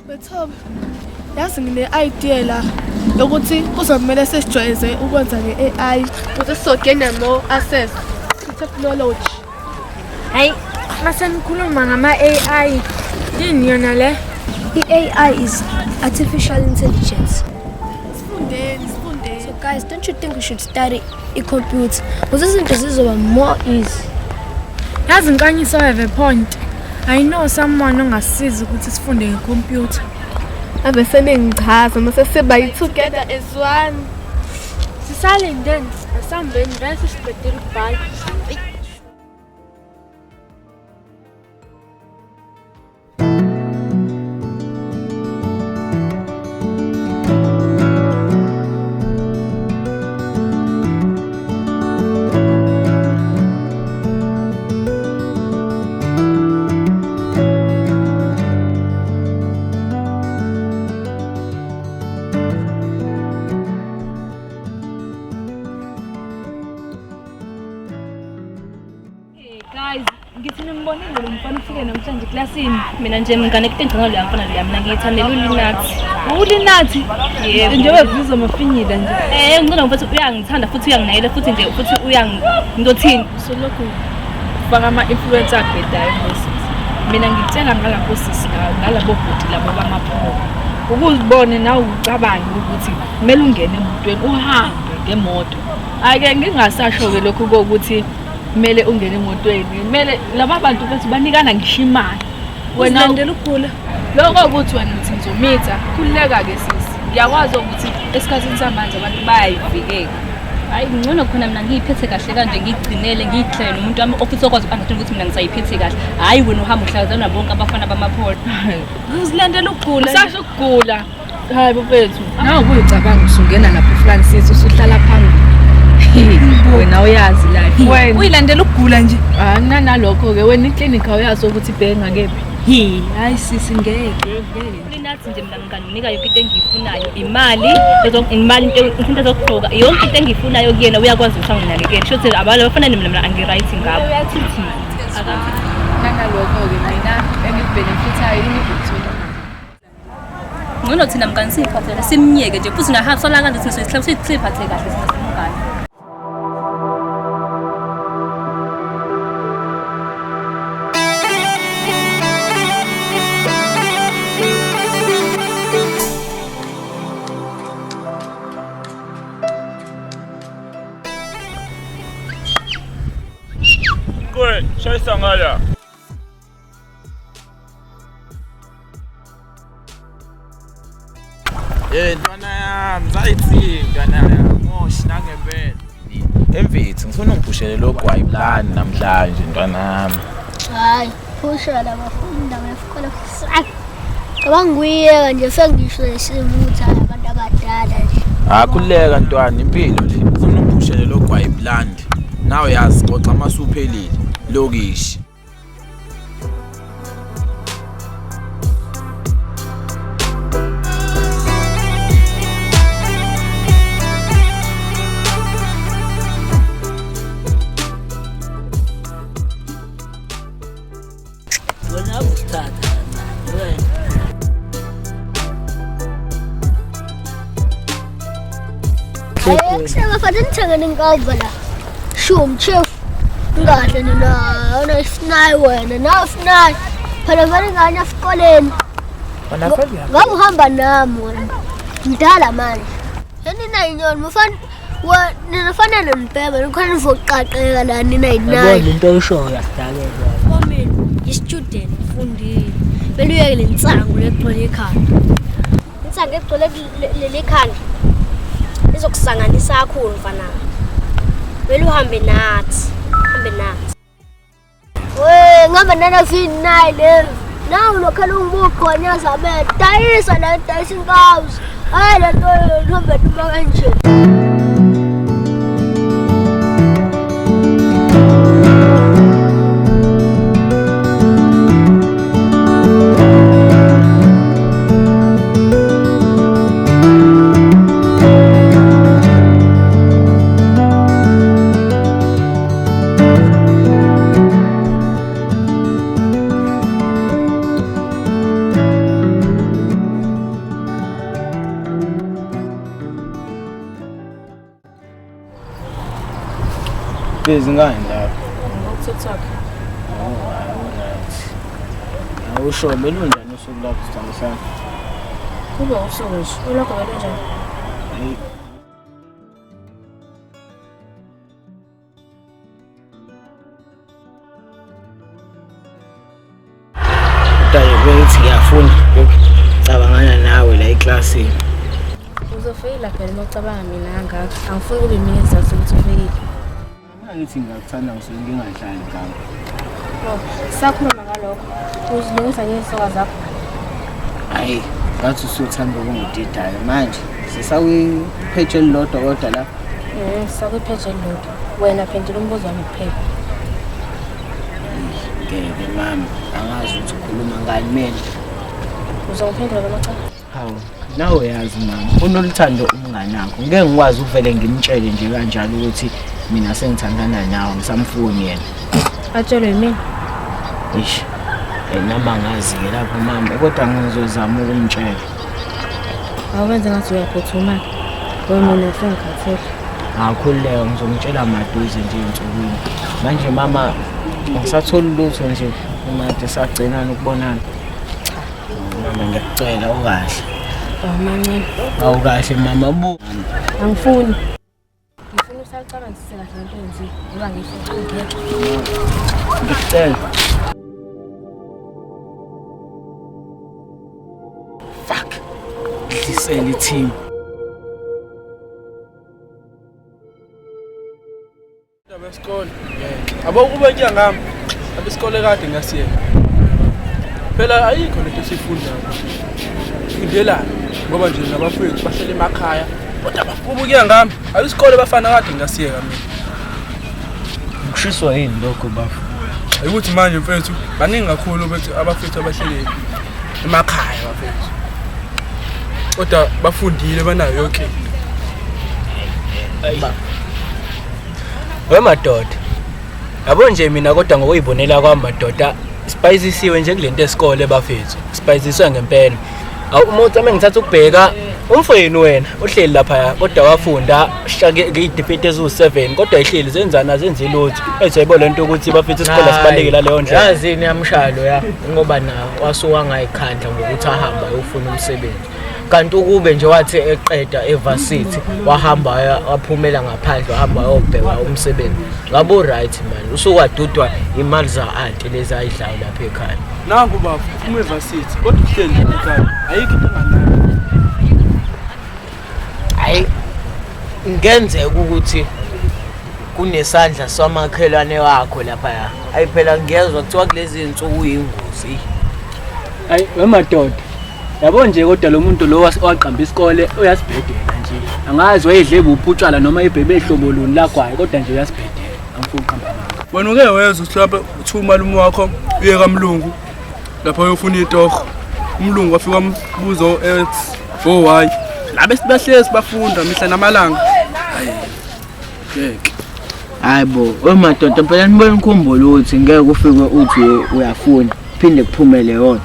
Bethombe, yazi ngine-idea la yokuthi kuzomele sesijwayeze ukwenza nge-AI ukuze sizogena more access to-technology. Hayi, mase nikhuluma ngama-AI, yini yona le? I-AI is artificial intelligence. Sifundeni. So guys, don't you think we should study i-computer? Because izinto zizoba more easy. Yazi Nkanyiso have a point. I know someone ongasiza ukuthi sifunde nge-computer. Ave seningichaza mase siba together as one. Sisalindeni, asambeni bese siqedile ukubhala. Guys, ngithi nimbonile lo mfana ufike namhlanje eklasini. Mina nje ngiconnecte ngicela lo mfana lo mina ngiyithandela uLinathi. uLinathi? Yebo. Nje wevuza mafinyila nje. Ngicela ukuthi uyangithanda futhi uyanginayela futhi nje futhi ngizothini. So lokho kufaka ama-influencer abhedayo ngosis. Mina ngikutshela ngalapho sisi ngalabo bhuti labo bamaphoko. Ukuzibone nawe ucabange ukuthi kumele ungene emotweni uhambe ngemoto. Ake ngingasasho-ke lokhu kokuthi kumele ungene emotweni. Kumele laba bantu bethu banikana ngisho imali. Wena ulandela ukugula. Lokho ukuthi wena uthi ngizomitha, khululeka-ke sisi. Ngiyakwazi ukuthi esikhathini samanje abantu bayayivikela. Hayi ngcono khona mina ngiyiphethe kahle kanje ngigcinele ngiyihlele nomuntu wami ofisa okwazi ukungathini ukuthi mina ngisayiphethe kahle. Hayi wena uhamba uhlangana bonke abafana bamapholo. Uzilandela ukugula. Usasho ukugula. Hayi bafethu. Nawe kuyicabanga usungena lapha eFrancis usuhlala phambili. Wena uyazi la. Wena uyilandela ukugula nje. Nalokho-ke wena iclinic awuyazi ukuthi ibhenga kephi. Hayi sisi ngeke. uLinathi nje mina nginganika yonke into engiyifunayo. Imali into zokugqoka yonke into engiyifunayo kuyena uyakwazi ukuthi anginakekele. Sho ukuthi abantu abafana mina angi-right ngabo. Uyathithi. Nalokho-ke mina engibhenefithayo ingibuthola. Ngcono thina mngani siyiphathele simnyeke nje futhi ngahambi sola kanje sihlala siyiphathe kahle sisemngani. Kwe, shayisa ngala. Ntwana yami, zayithi ntwana yami, moshi nangempela. Emvithi, ngifuna ungiphushele lo gwayib lani namhlanje ntwana yami. Hayi, phusha labafundi abafikela kusaka. Cabanga uyeka nje sengisho lesimutha abantu abadala nje. Khuleka ntwana, impilo le. Ngifuna ungiphushele lo gwayib lani. Nawe yazi xoxa masuphelile lokishi. Wena usithatha wena. Hayi kusema fanele ngithengele inkomo la. Shum chef. Ngahle nina unesinayi wena na usinayi. Phela vele ngane esikoleni. Ngabe uhamba nami wena. Ngidala manje. Nina inyoni nifanele nibhebe nikhona nizoqaqeka la nina yinayi. Yabona into oyishoyo yakudakela. Mina i-student ufundile. Vele uyekele insangu legcwele ekhanda. Insangu egcwele lekhanda. Izokusanganisa kakhulu mfana. Vele uhambe nathi. Ngamba nana finale le. Nawu lokhala ungibukhona yazabela. Dayisa la dayisa inkawu. Hayi la nto ihamba tuba kanje. busy ngani la? TikTok. Awusho belunjani usuku lakho sithando sami? Kube usuku nje. Ulokho kanjani? Hayi. Tayo bethi ngiyafunda cabangana nawe la eclassini. Uzofeyila phela uma ucabanga mina ngakho. Angifuni kube mina esizathu ukuthi ufeyile. Angithi ngiyakuthanda usuke ngingadlali ngakho. No, sakhuluma ngalokho. Uzilungisa ngezisoka zakho. Hayi, ngathi usuthanda ukungididayo manje. Sisawiphethe elilodwa kodwa la. Sakwiphethe elilodwa. Wena phendula umbuzo wami kuphela. Ngeke mama, angazi ukuthi ukhuluma ngani mina. Uzongiphendula noma cha? Hawu, nawe yazi mama, unoluthando umngane wakho. Ngeke ngikwazi uvele ngimtshele nje kanjalo ukuthi mina sengithandana nawe, ngisamfuni yena. Atshelwe yimina. Ish. Noma ngazi ke lapho mama, kodwa ngizozama ukumtshela. Awenze ngathi uyaphuthuma. Mina sengikhathele. Akuleyo ngizomtshela maduze nje insukwini. Manje mama, ngisatholi lutho nje manje sagcinana ukubonana. Mama ngiyacela ukahle. Mancane. Awukahle mama bu. Angifuni. Ngifuna usacabangise kahle into enzi. Ngoba ngisho ngeke. Ngicela. Fuck. Liseli team. Abesikole. Abo kube ke ngami. Abesikole kade ngasiye. Phela ayikho lento esifundayo. Ngidela ngoba nje nabafowethu bahlele emakhaya. Kodwa bafubuke ngami. Abesikole bafana kade ngasiye mina. Ngishiswa yini lokho bafu? Ayikuthi manje mfethu baningi kakhulu bethi abafethu abahlele emakhaya bafethu. Kodwa bafundile banayo yonke. Wemadoda. Yabo nje mina kodwa ngokuyibonela kwami madoda sipayisisiwe nje kulento esikole bafethu. Sipayisiswe ngempela. Uma uthame ngithatha ukubheka umfowenu wena uhleli lapha kodwa wafunda shake ngidefeat ezu7 kodwa ehleli zenzana zenze lutho. Ethi lento ukuthi bafethu isikole sibalekela leyo ndlela. Yazini yamshalo ya ngoba nawo wasuka ngayikhandla ngokuthi ahamba ayofuna umsebenzi. Kanti ukube nje wathi eqeda evarsity wahamba waphumela ngaphandle wahamba ayobheka umsebenzi. Ngabo right man usukwadudwa imali za aunty lezi ayidlayo lapha ekhaya. Nangu baba uma evarsity kodwa uhleli ekhaya. Ayikho into enganayo. Hayi ngenzeka ukuthi kunesandla samakhelwane wakho lapha. Hayi phela ngiyezwa kuthiwa kulezi insuku uyingozi. Hayi wemadoda. Yabo nje kodwa lo muntu lo waqamba isikole uyasibhedela nje. Angazi wayedle buphutshwala noma ibhebe ehlobo luni lagwaye kodwa nje uyasibhedela. Angifuni uqamba ngakho. Wena uke wezwa ukuthi lapha uthuma umalume wakho uye kaMlungu. Lapha uyofuna itoho. Umlungu wafika umbuzo X for Y. Labe sibahlezi bafunda mihla namalanga. Ngeke. Hayibo, wemadoda phela nibona ukukhumbula ukuthi ngeke ufike uthi uyafuna phinde kuphumele yona.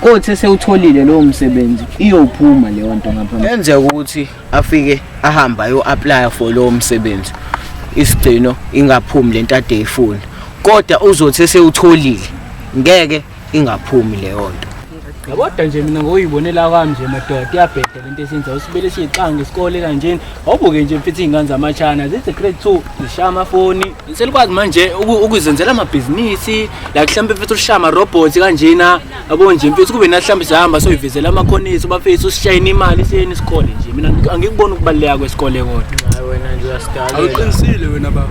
Kothi sewutholile lo msebenzi iyophuma le nto ngapha. Ngenzeka ukuthi afike ahamba ayo apply for lo msebenzi. Isigcino ingaphumi lento ade efuna. Kodwa uzothi sewutholile ngeke ingaphumi le nto. Kodwa nje mina ngoyibonela kwami nje madoda iyabheda lento esenza usibele siyiqanga isikole kanjeni. Awubuke nje mfethu izingane zamachana zithi grade 2 zishaya amafoni. Selikwazi manje ukuzenzela amabhizinisi la mhlambe mfethu ushaya ama robots kanjena. Yabo nje mfethu kube nahlambe sihamba soyivezela amakhonisi bafethu usishayina imali siyeni isikole nje. Mina angikubona ukubaleka kwesikole kodwa. Hayi wena nje uyastala. Awuqinisile wena baba.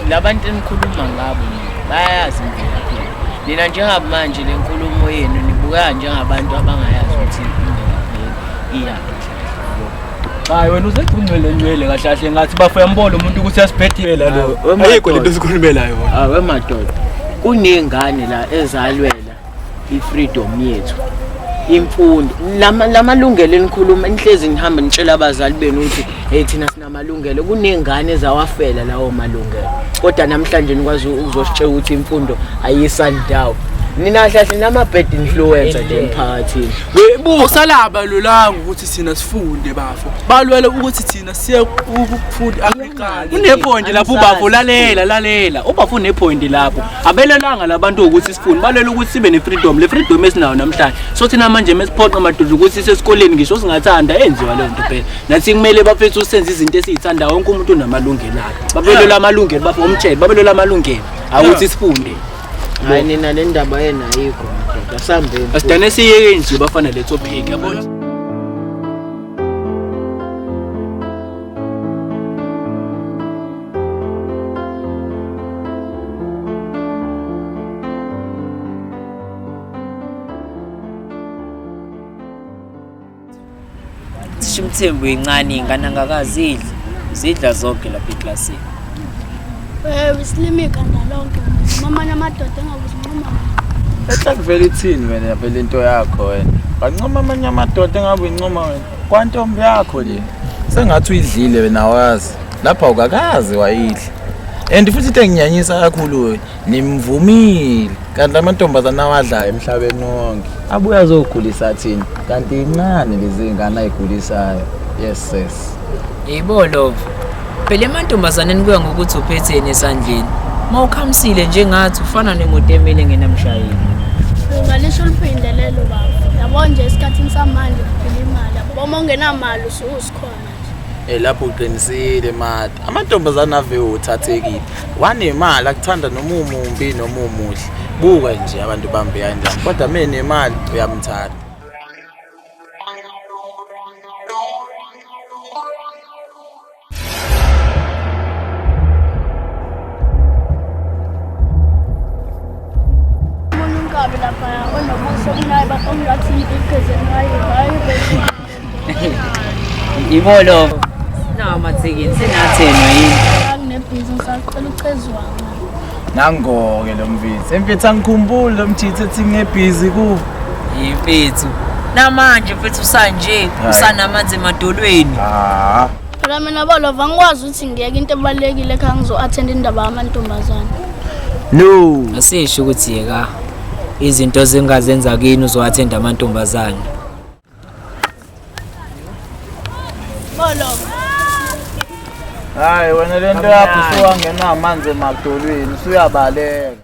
Labantu enikhuluma ngabo bayazi impilo. Nina njengabe manje lenkulumo yenu nibuka njengabantu abangayazi ukuthi iya. Hayi wena uzegcunwele kahle kahle ngathi bafuna mbolo umuntu ukuthi yasibhedela lo. Ayikho lento esikhulumelayo. Hawe madoda. Kunengane la ezalwela ifreedom yethu. Imfundo lamalungelo enikhuluma nihlezi nihamba nitshela abazali benu ukuthi hey thina sinamalungelo. Kunengane ezawafela lawo malungelo. Kodwa namhlanje nikwazi uzositshela ukuthi imfundo ayisandawo. nina hlahle nama-bad influencer nje emphakathini. Usalaba lolanga ukuthi thina sifunde bafo. Balwela ukuthi thina siye ukufunda agriculture. Kunepoint lapho ubafo lalela. Ubafo unepoint lapho. Abelelanga labantu ukuthi sifunde. Balwela ukuthi sibe ne-freedom. Le freedom esinayo namhlanje. So thina manje mesiphoqa amadoda ukuthi sesikoleni ngisho singathanda enziwa leyo nto phela. Nathi kumele bafethu usenze izinto esizithanda wonke umuntu unamalungelo akhe. Babelela amalungelo bafo umtshele. Babelela amalungelo awuthi sifunde. Hayi nina le ndaba yena ayikho madoda. Asambeni. Asidane siyeke nje bafana le topic yabona. Shimthembu incane ingane angakazidli. Zidla zonke lapha eklasini. Isilimi ikhanda lonke. Mama namadoda engakuzinqoma. Ehlala vele ithini wena phela into yakho wena. Bancoma amanye amadoda engabe uyincoma wena. Kwantombi yakho le. Sengathi uyidlile wena wazi. Lapha ukakazi wayidla. And futhi into enginyanyisa kakhulu wena nimvumile. Kanti amantombazana awadla emhlabeni wonke. Abuya azokhulisa thina. Kanti incane lezi ngane ayikhulisayo. Yes sis. Yebo love. Phela emantombazaneni kuya ngokuthi uphetheni esandleni. Mawukhamsile njengathi ufana nemoto emile ngenamshayeli. Ungalisho uliphindelelo baba. Yabo nje esikhathini samanje kuphila imali. Yabo mongenamali ususikhona nje. Lapho uqinisile mati. Amantombazana ave uthathekile. Wanemali akuthanda noma umumbi noma umuhle. Buka nje abantu bambe kanjani. Kodwa mina nemali uyamthanda. Yebo love. Na mathekeni senathenwa yini? Kunebhizinisi acela uchezwa. Nango-ke lo mfethu. Emfethu angikhumbuli lo mthithi ethi ngebhizi ku. Yimfethu. Namanje mfethu usanje usanamanzi emadolweni. Phela mina bolova ngikwazi ukuthi ngiyeke into ebalekile ekhaya ngizo-attend indaba yamantombazana. No. Asisho ukuthi yeka izinto zengazenza kini uzo-attend amantombazana. Bolova. Hayi wena lento yakho usuwangena amanzi emadolweni usuyabaleka.